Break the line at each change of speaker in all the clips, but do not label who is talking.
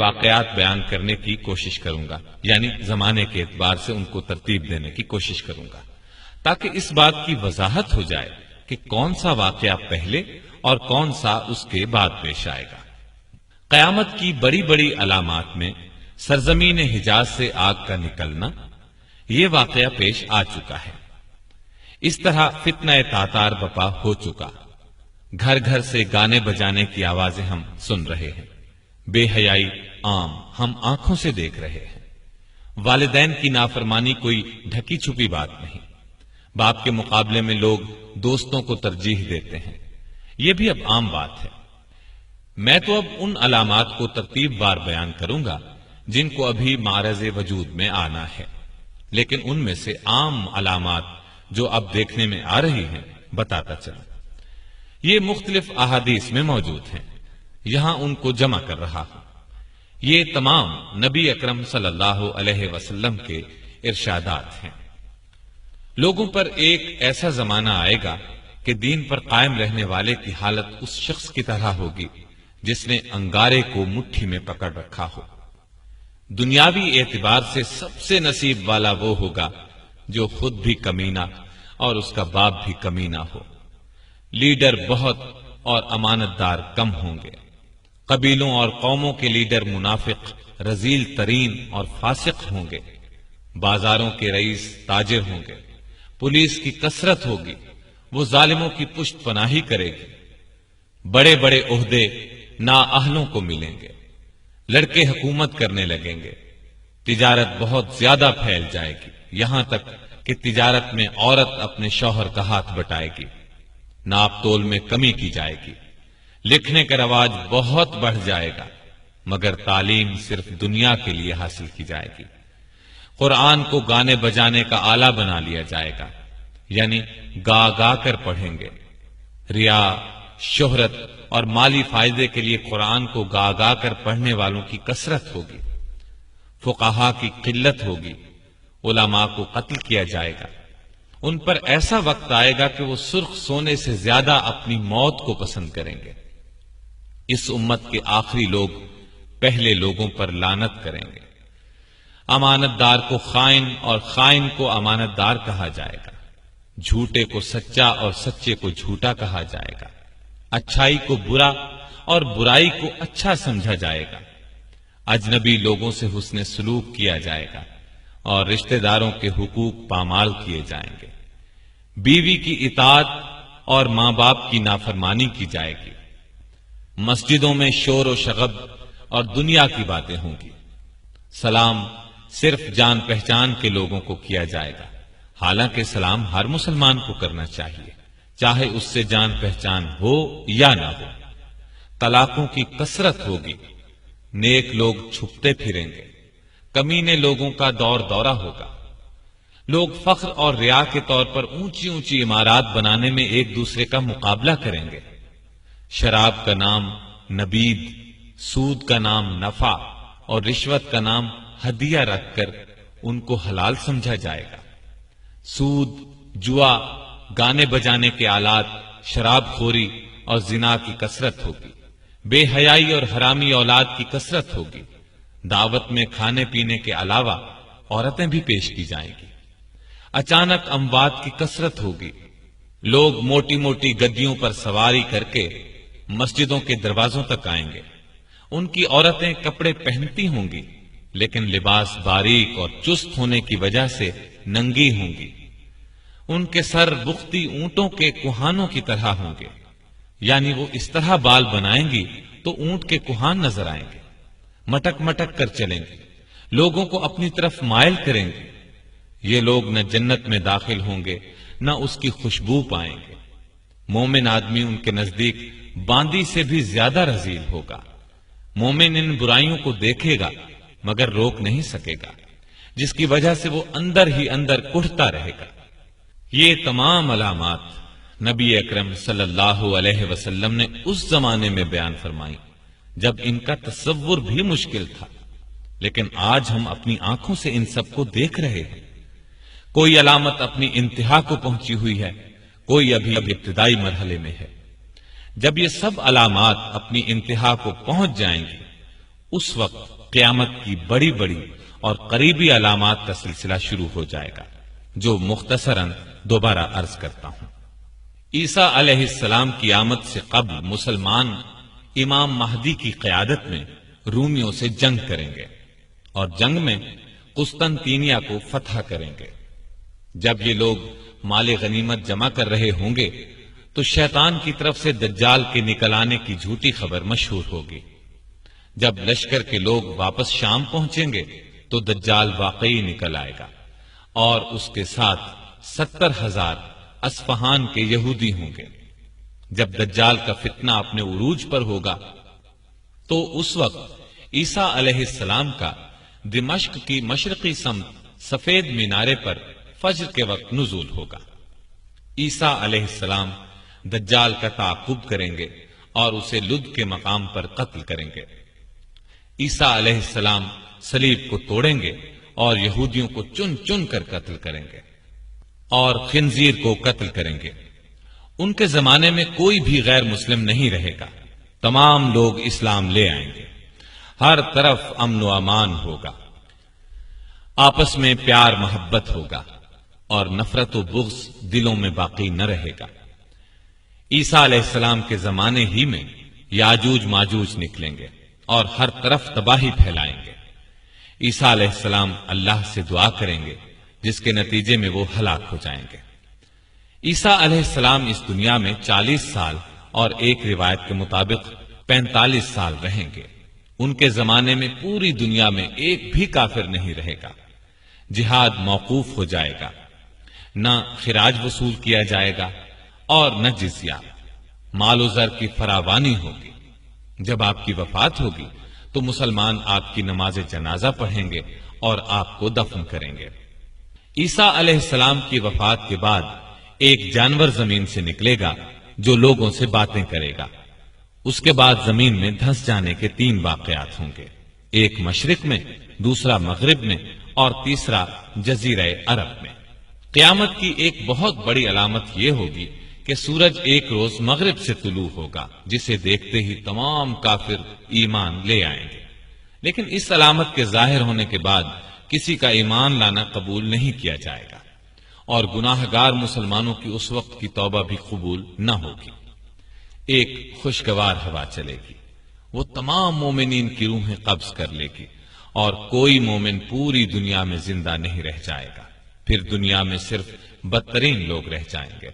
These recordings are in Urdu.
واقعات بیان کرنے کی کوشش کروں گا، یعنی زمانے کے اعتبار سے ان کو ترتیب دینے کی کوشش کروں گا، تاکہ اس بات کی وضاحت ہو جائے کہ کون سا واقعہ پہلے اور کون سا اس کے بعد پیش آئے گا۔ قیامت کی بڑی بڑی علامات میں سرزمین حجاز سے آگ کا نکلنا، یہ واقعہ پیش آ چکا ہے۔ اس طرح فتنہ تاتار بپا ہو چکا، گھر گھر سے گانے بجانے کی آوازیں ہم سن رہے ہیں، بے حیائی عام ہم آنکھوں سے دیکھ رہے ہیں، والدین کی نافرمانی کوئی ڈھکی چھپی بات نہیں، باپ کے مقابلے میں لوگ دوستوں کو ترجیح دیتے ہیں، یہ بھی اب عام بات ہے۔ میں تو اب ان علامات کو ترتیب وار بیان کروں گا جن کو ابھی معرض وجود میں آنا ہے، لیکن ان میں سے عام علامات جو اب دیکھنے میں آ رہی ہیں بتاتا چلوں۔ یہ مختلف احادیث میں موجود ہیں، یہاں ان کو جمع کر رہا ہوں۔ یہ تمام نبی اکرم صلی اللہ علیہ وسلم کے ارشادات ہیں۔ لوگوں پر ایک ایسا زمانہ آئے گا کہ دین پر قائم رہنے والے کی حالت اس شخص کی طرح ہوگی جس نے انگارے کو مٹھی میں پکڑ رکھا ہو۔ دنیاوی اعتبار سے سب سے نصیب والا وہ ہوگا جو خود بھی کمینہ اور اس کا باپ بھی کمینہ ہو۔ لیڈر بہت اور امانت دار کم ہوں گے، قبیلوں اور قوموں کے لیڈر منافق، رذیل ترین اور فاسق ہوں گے، بازاروں کے رئیس تاجر ہوں گے، پولیس کی کثرت ہوگی، وہ ظالموں کی پشت پناہی کرے گی، بڑے بڑے عہدے نااہلوں کو ملیں گے، لڑکے حکومت کرنے لگیں گے، تجارت بہت زیادہ پھیل جائے گی، یہاں تک کہ تجارت میں عورت اپنے شوہر کا ہاتھ بٹائے گی، ناپ تول میں کمی کی جائے گی، لکھنے کا رواج بہت بڑھ جائے گا، مگر تعلیم صرف دنیا کے لیے حاصل کی جائے گی، قرآن کو گانے بجانے کا آلہ بنا لیا جائے گا، یعنی گا گا کر پڑھیں گے، ریا، شہرت اور مالی فائدے کے لیے قرآن کو گا گا کر پڑھنے والوں کی کثرت ہوگی، فقہا کی قلت ہوگی، علماء کو قتل کیا جائے گا، ان پر ایسا وقت آئے گا کہ وہ سرخ سونے سے زیادہ اپنی موت کو پسند کریں گے۔ اس امت کے آخری لوگ پہلے لوگوں پر لعنت کریں گے، امانت دار کو خائن اور خائن کو امانت دار کہا جائے گا، جھوٹے کو سچا اور سچے کو جھوٹا کہا جائے گا، اچھائی کو برا اور برائی کو اچھا سمجھا جائے گا، اجنبی لوگوں سے حسن سلوک کیا جائے گا اور رشتہ داروں کے حقوق پامال کیے جائیں گے، بیوی کی اطاعت اور ماں باپ کی نافرمانی کی جائے گی، مسجدوں میں شور و شغب اور دنیا کی باتیں ہوں گی، سلام صرف جان پہچان کے لوگوں کو کیا جائے گا، حالانکہ سلام ہر مسلمان کو کرنا چاہیے، چاہے اس سے جان پہچان ہو یا نہ ہو۔ طلاقوں کی کثرت ہوگی، نیک لوگ چھپتے پھریں گے، کمینے لوگوں کا دور دورہ ہوگا، لوگ فخر اور ریا کے طور پر اونچی اونچی عمارات بنانے میں ایک دوسرے کا مقابلہ کریں گے، شراب کا نام نبید، سود کا نام نفع اور رشوت کا نام ہدیہ رکھ کر ان کو حلال سمجھا جائے گا، سود، جوا، گانے بجانے کے آلات، شراب خوری اور زنا کی کثرت ہوگی، بے حیائی اور حرامی اولاد کی کثرت ہوگی، دعوت میں کھانے پینے کے علاوہ عورتیں بھی پیش کی جائیں گی، اچانک اموات کی کثرت ہوگی، لوگ موٹی موٹی گدیوں پر سواری کر کے مسجدوں کے دروازوں تک آئیں گے، ان کی عورتیں کپڑے پہنتی ہوں گی لیکن لباس باریک اور چست ہونے کی وجہ سے ننگی ہوں گی، ان کے سر بختی اونٹوں کے کوہانوں کی طرح ہوں گے، یعنی وہ اس طرح بال بنائیں گی تو اونٹ کے کوہان نظر آئیں گے، مٹک مٹک کر چلیں گے، لوگوں کو اپنی طرف مائل کریں گے، یہ لوگ نہ جنت میں داخل ہوں گے نہ اس کی خوشبو پائیں گے، مومن آدمی ان کے نزدیک باندی سے بھی زیادہ رذیل ہوگا، مومن ان برائیوں کو دیکھے گا مگر روک نہیں سکے گا، جس کی وجہ سے وہ اندر ہی اندر کڑھتا رہے گا۔ یہ تمام علامات نبی اکرم صلی اللہ علیہ وسلم نے اس زمانے میں بیان فرمائی جب ان کا تصور بھی مشکل تھا، لیکن آج ہم اپنی آنکھوں سے ان سب کو دیکھ رہے ہیں۔ کوئی علامت اپنی انتہا کو پہنچی ہوئی ہے، کوئی ابھی ابتدائی مرحلے میں ہے۔ جب یہ سب علامات اپنی انتہا کو پہنچ جائیں گی، اس وقت قیامت کی بڑی بڑی اور قریبی علامات کا سلسلہ شروع ہو جائے گا، جو مختصراً دوبارہ عرض کرتا ہوں۔ عیسیٰ علیہ السلام کی آمد سے قبل مسلمان امام مہدی کی قیادت میں رومیوں سے جنگ کریں گے اور جنگ میں قسطنطینیہ کو فتح کریں گے۔ جب یہ لوگ مال غنیمت جمع کر رہے ہوں گے تو شیطان کی طرف سے دجال کے نکل آنے کی جھوٹی خبر مشہور ہوگی۔ جب لشکر کے لوگ واپس شام پہنچیں گے تو دجال واقعی نکل آئے گا اور اس کے ساتھ 70,000 اصفہان کے یہودی ہوں گے۔ جب دجال کا فتنہ اپنے عروج پر ہوگا تو اس وقت عیسیٰ علیہ السلام کا دمشق کی مشرقی سمت سفید مینارے پر فجر کے وقت نزول ہوگا۔ عیسیٰ علیہ السلام دجال کا تعاقب کریں گے اور اسے لد کے مقام پر قتل کریں گے۔ عیسیٰ علیہ السلام صلیب کو توڑیں گے اور یہودیوں کو چن چن کر قتل کریں گے اور خنزیر کو قتل کریں گے۔ ان کے زمانے میں کوئی بھی غیر مسلم نہیں رہے گا، تمام لوگ اسلام لے آئیں گے، ہر طرف امن و امان ہوگا، آپس میں پیار محبت ہوگا اور نفرت و بغض دلوں میں باقی نہ رہے گا۔ عیسیٰ علیہ السلام کے زمانے ہی میں یاجوج ماجوج نکلیں گے اور ہر طرف تباہی پھیلائیں گے۔ عیسیٰ علیہ السلام اللہ سے دعا کریں گے جس کے نتیجے میں وہ ہلاک ہو جائیں گے۔ عیسیٰ علیہ السلام اس دنیا میں 40 سال اور ایک روایت کے مطابق 45 سال رہیں گے۔ ان کے زمانے میں پوری دنیا میں ایک بھی کافر نہیں رہے گا، جہاد موقوف ہو جائے گا، نہ خراج وصول کیا جائے گا اور نہ جزیہ، مال و زر کی فراوانی ہوگی۔ جب آپ کی وفات ہوگی تو مسلمان آپ کی نماز جنازہ پڑھیں گے اور آپ کو دفن کریں گے۔ عیسیٰ علیہ السلام کی وفات کے بعد ایک جانور زمین سے نکلے گا جو لوگوں سے باتیں کرے گا۔ اس کے بعد زمین میں دھنس جانے کے 3 واقعات ہوں گے، ایک مشرق میں، دوسرا مغرب میں اور تیسرا جزیرہ عرب میں۔ قیامت کی ایک بہت بڑی علامت یہ ہوگی کہ سورج ایک روز مغرب سے طلوع ہوگا، جسے دیکھتے ہی تمام کافر ایمان لے آئیں گے، لیکن اس علامت کے ظاہر ہونے کے بعد کسی کا ایمان لانا قبول نہیں کیا جائے گا اور گناہ گار مسلمانوں کی اس وقت کی توبہ بھی قبول نہ ہوگی۔ ایک خوشگوار ہوا چلے گی، وہ تمام مومنین کی روحیں قبض کر لے گی اور کوئی مومن پوری دنیا میں زندہ نہیں رہ جائے گا۔ پھر دنیا میں صرف بدترین لوگ رہ جائیں گے،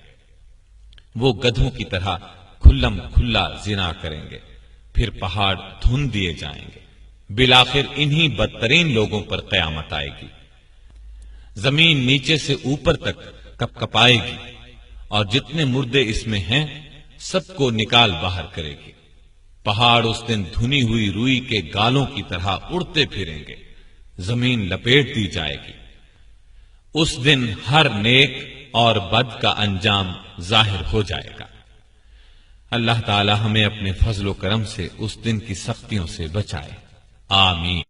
وہ گدھوں کی طرح کھلم کھلا زنا کریں گے، پھر پہاڑ دھن دیے جائیں گے، بالآخر انہی بدترین لوگوں پر قیامت آئے گی۔ زمین نیچے سے اوپر تک کپ کپائے گی اور جتنے مردے اس میں ہیں سب کو نکال باہر کرے گی۔ پہاڑ اس دن دھنی ہوئی روئی کے گالوں کی طرح اڑتے پھریں گے، زمین لپیٹ دی جائے گی۔ اس دن ہر نیک اور بد کا انجام ظاہر ہو جائے گا۔ اللہ تعالی ہمیں اپنے فضل و کرم سے اس دن کی سختیوں سے بچائے، آمین۔